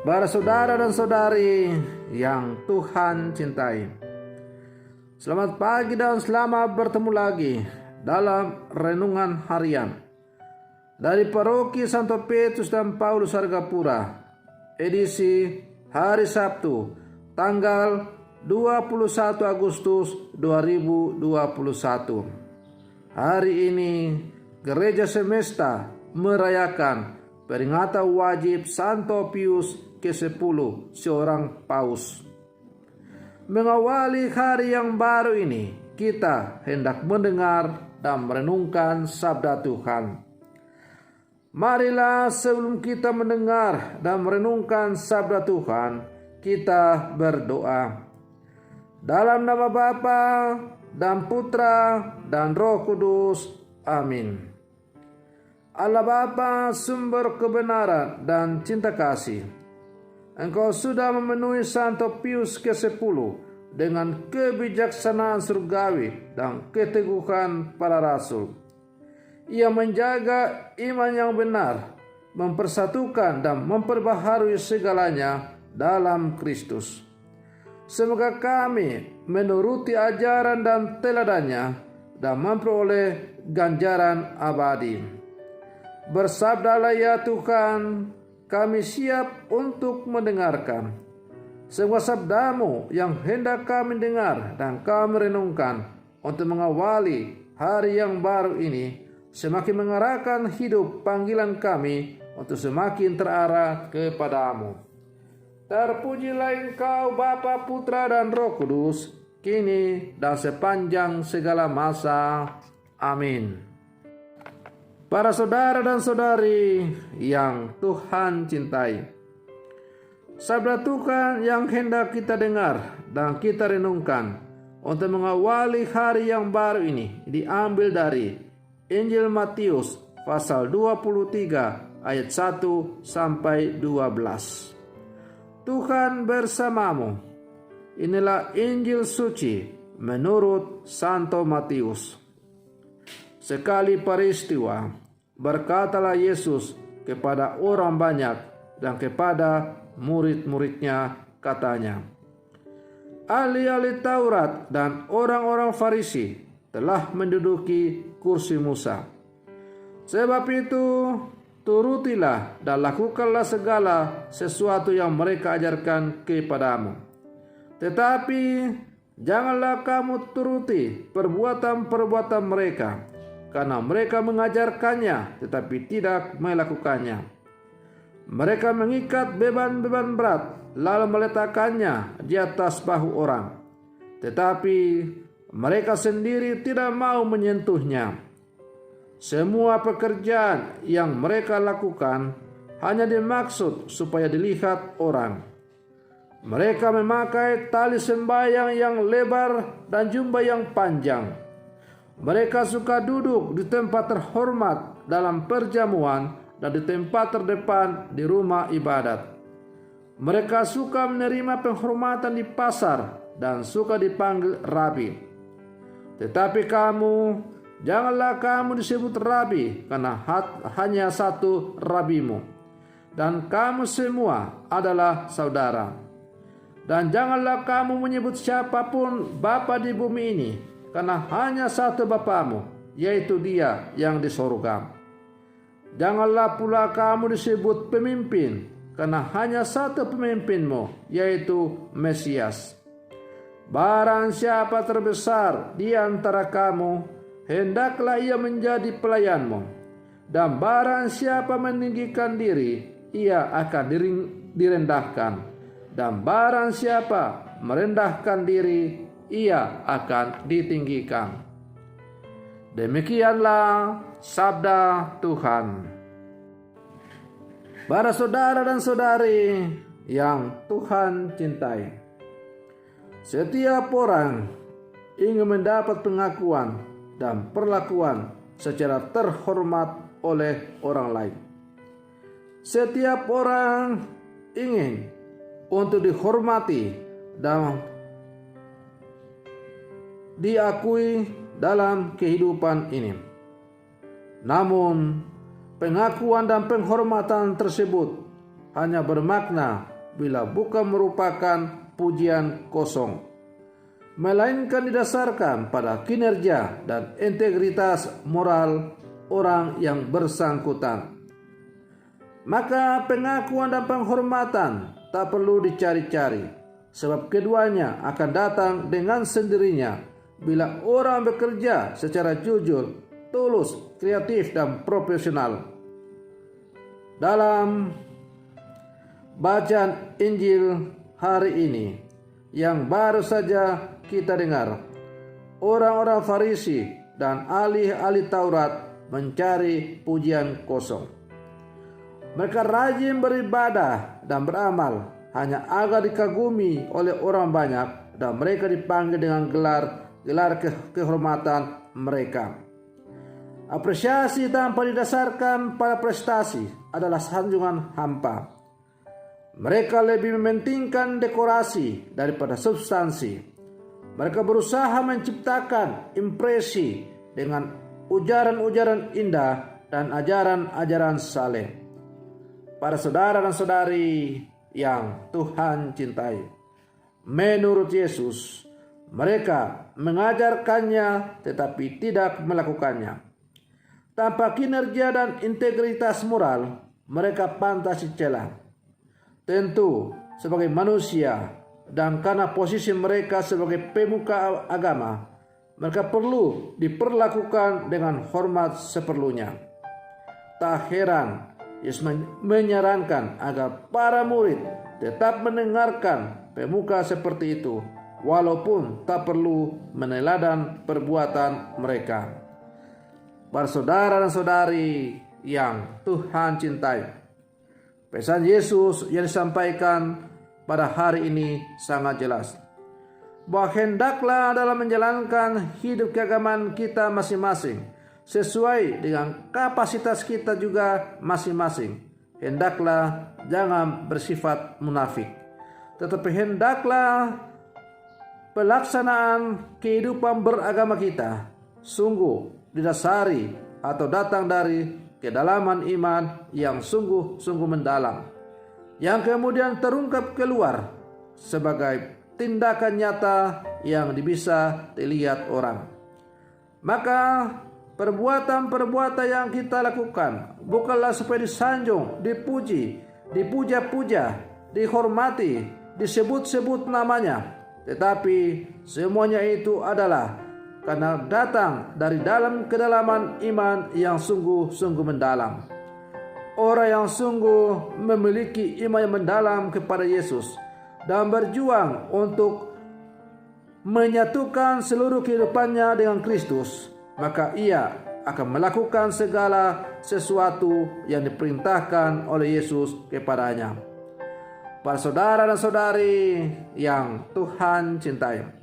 Para saudara dan saudari yang Tuhan cintai, selamat pagi dan selamat bertemu lagi dalam renungan harian dari Paroki Santo Petrus dan Paulus Argapura, edisi hari Sabtu, tanggal 21 Agustus 2021. Hari ini Gereja Semesta merayakan peringatan wajib Santo Pius ke-10, seorang paus. Mengawali hari yang baru ini, kita hendak mendengar dan merenungkan sabda Tuhan. Marilah sebelum kita mendengar dan merenungkan sabda Tuhan, kita berdoa. Dalam nama Bapa dan Putra dan Roh Kudus. Amin. Allah Bapa, sumber kebenaran dan cinta kasih, Engkau sudah memenuhi Santo Pius ke-10 dengan kebijaksanaan surgawi dan keteguhan para rasul. Ia menjaga iman yang benar, mempersatukan dan memperbaharui segalanya dalam Kristus. Semoga kami menuruti ajaran dan teladannya dan memperoleh ganjaran abadi. Bersabdalah ya Tuhan, kami siap untuk mendengarkan semua sabdamu yang hendak kami dengar dan kami renungkan untuk mengawali hari yang baru ini, semakin mengarahkan hidup panggilan kami untuk semakin terarah kepadamu. Terpujilah Engkau Bapa, Putra dan Roh Kudus, kini dan sepanjang segala masa. Amin. Para saudara dan saudari yang Tuhan cintai, sabda Tuhan yang hendak kita dengar dan kita renungkan untuk mengawali hari yang baru ini diambil dari Injil Matius pasal 23 ayat 1 sampai 12. Tuhan bersamamu. Inilah Injil suci menurut Santo Matius. Sekali peristiwa, berkatalah Yesus kepada orang banyak dan kepada murid-muridnya, katanya, ahli-ahli Taurat dan orang-orang Farisi telah menduduki kursi Musa. Sebab itu, turutilah dan lakukanlah segala sesuatu yang mereka ajarkan kepadamu. Tetapi janganlah kamu turuti perbuatan-perbuatan mereka, karena mereka mengajarkannya tetapi tidak melakukannya. Mereka mengikat beban-beban berat lalu meletakkannya di atas bahu orang, tetapi mereka sendiri tidak mau menyentuhnya. Semua pekerjaan yang mereka lakukan hanya dimaksud supaya dilihat orang. Mereka memakai tali sembahyang yang lebar dan jubah yang panjang. Mereka suka duduk di tempat terhormat dalam perjamuan dan di tempat terdepan di rumah ibadat. Mereka suka menerima penghormatan di pasar dan suka dipanggil rabi. Tetapi kamu, janganlah kamu disebut rabi, karena hanya satu rabimu, dan kamu semua adalah saudara. Dan janganlah kamu menyebut siapapun bapa di bumi ini, karena hanya satu Bapamu, yaitu Dia yang di sorga. Janganlah pula kamu disebut pemimpin, karena hanya satu pemimpinmu, yaitu Mesias. Barang siapa terbesar di antara kamu, hendaklah ia menjadi pelayanmu. Dan barang siapa meninggikan diri, ia akan direndahkan. Dan barang siapa merendahkan diri, ia akan ditinggikan. Demikianlah sabda Tuhan. Para saudara dan saudari yang Tuhan cintai, setiap orang ingin mendapat pengakuan dan perlakuan secara terhormat oleh orang lain. Setiap orang ingin untuk dihormati dan diakui dalam kehidupan ini. Namun, pengakuan dan penghormatan tersebut hanya bermakna bila bukan merupakan pujian kosong, melainkan didasarkan pada kinerja dan integritas moral orang yang bersangkutan. Maka pengakuan dan penghormatan tak perlu dicari-cari, sebab keduanya akan datang dengan sendirinya bila orang bekerja secara jujur, tulus, kreatif, dan profesional. Dalam bacaan Injil hari ini yang baru saja kita dengar, orang-orang Farisi dan ahli-ahli Taurat mencari pujian kosong. Mereka rajin beribadah dan beramal hanya agar dikagumi oleh orang banyak, dan mereka dipanggil dengan gelar kehormatan mereka. Apresiasi tanpa didasarkan pada prestasi adalah sanjungan hampa. Mereka lebih mementingkan dekorasi daripada substansi. Mereka berusaha menciptakan impresi dengan ujaran-ujaran indah dan ajaran-ajaran saleh. Para saudara dan saudari yang Tuhan cintai, menurut Yesus, mereka mengajarkannya tetapi tidak melakukannya. Tanpa kinerja dan integritas moral, mereka pantas dicela. Tentu sebagai manusia dan karena posisi mereka sebagai pemuka agama, mereka perlu diperlakukan dengan hormat seperlunya. Tak heran Yesus menyarankan agar para murid tetap mendengarkan pemuka seperti itu, walaupun tak perlu meneladan perbuatan mereka. Para saudara dan saudari yang Tuhan cintai, pesan Yesus yang disampaikan pada hari ini sangat jelas, bahwa hendaklah dalam menjalankan hidup keagamaan kita masing-masing sesuai dengan kapasitas kita juga masing-masing. Hendaklah jangan bersifat munafik, tetapi hendaklah pelaksanaan kehidupan beragama kita sungguh didasari atau datang dari kedalaman iman yang sungguh-sungguh mendalam, yang kemudian terungkap keluar sebagai tindakan nyata yang bisa dilihat orang. Maka perbuatan-perbuatan yang kita lakukan bukanlah supaya disanjung, dipuji, dipuja-puja, dihormati, disebut-sebut namanya, tetapi semuanya itu adalah karena datang dari dalam kedalaman iman yang sungguh-sungguh mendalam. Orang yang sungguh memiliki iman yang mendalam kepada Yesus dan berjuang untuk menyatukan seluruh kehidupannya dengan Kristus, maka ia akan melakukan segala sesuatu yang diperintahkan oleh Yesus kepadanya. Para saudara dan saudari yang Tuhan cintai,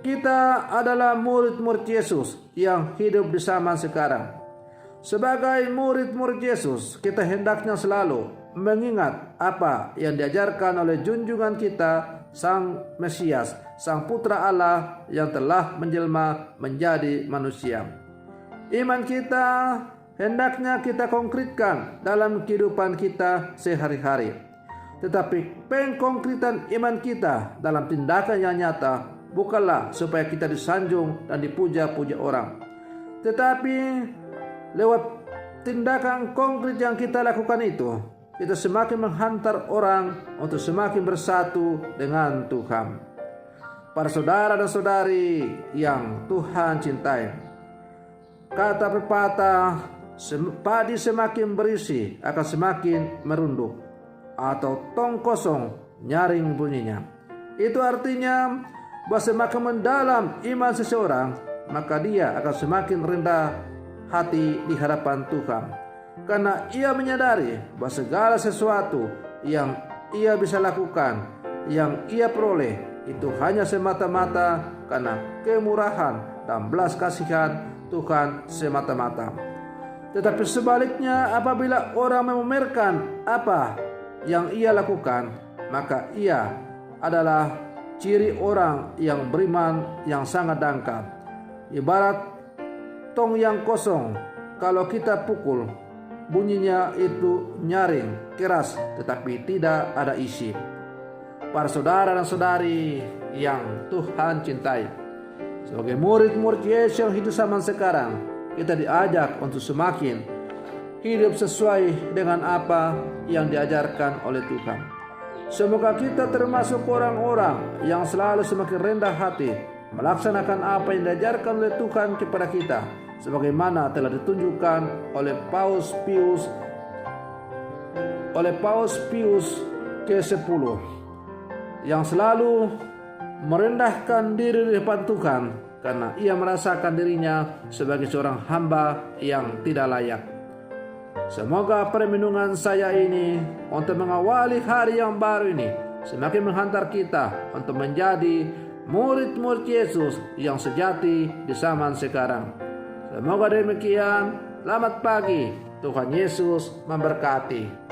kita adalah murid-murid Yesus yang hidup di zaman sekarang. Sebagai murid-murid Yesus, kita hendaknya selalu mengingat apa yang diajarkan oleh junjungan kita, Sang Mesias, Sang Putra Allah yang telah menjelma menjadi manusia. Iman kita hendaknya kita konkretkan dalam kehidupan kita sehari-hari. Tetapi pengkonkretan iman kita dalam tindakan yang nyata bukanlah supaya kita disanjung dan dipuja-puja orang, tetapi lewat tindakan konkret yang kita lakukan itu, kita semakin menghantar orang untuk semakin bersatu dengan Tuhan. Para saudara dan saudari yang Tuhan cintai, kata pepatah, padi semakin berisi akan semakin merunduk, atau tong kosong nyaring bunyinya. Itu artinya bahwa semakin mendalam iman seseorang, maka dia akan semakin rendah hati di hadapan Tuhan, karena ia menyadari bahwa segala sesuatu yang ia bisa lakukan, yang ia peroleh, itu hanya semata-mata karena kemurahan dan belas kasihan Tuhan semata-mata. Tetapi sebaliknya, apabila orang memamerkan apa yang ia lakukan, maka ia adalah ciri orang yang beriman yang sangat dangkal. Ibarat tong yang kosong, kalau kita pukul, bunyinya itu nyaring, keras, tetapi tidak ada isi. Para saudara dan saudari yang Tuhan cintai, sebagai murid-murid Yesus yang hidup zaman sekarang, kita diajak untuk semakin hidup sesuai dengan apa yang diajarkan oleh Tuhan. Semoga kita termasuk orang-orang yang selalu semakin rendah hati, melaksanakan apa yang diajarkan oleh Tuhan kepada kita, sebagaimana telah ditunjukkan oleh Paus Pius ke-10, yang selalu merendahkan diri di depan Tuhan karena ia merasakan dirinya sebagai seorang hamba yang tidak layak. Semoga permenungan saya ini untuk mengawali hari yang baru ini semakin menghantar kita untuk menjadi murid-murid Yesus yang sejati di zaman sekarang. Semoga demikian. Selamat pagi. Tuhan Yesus memberkati.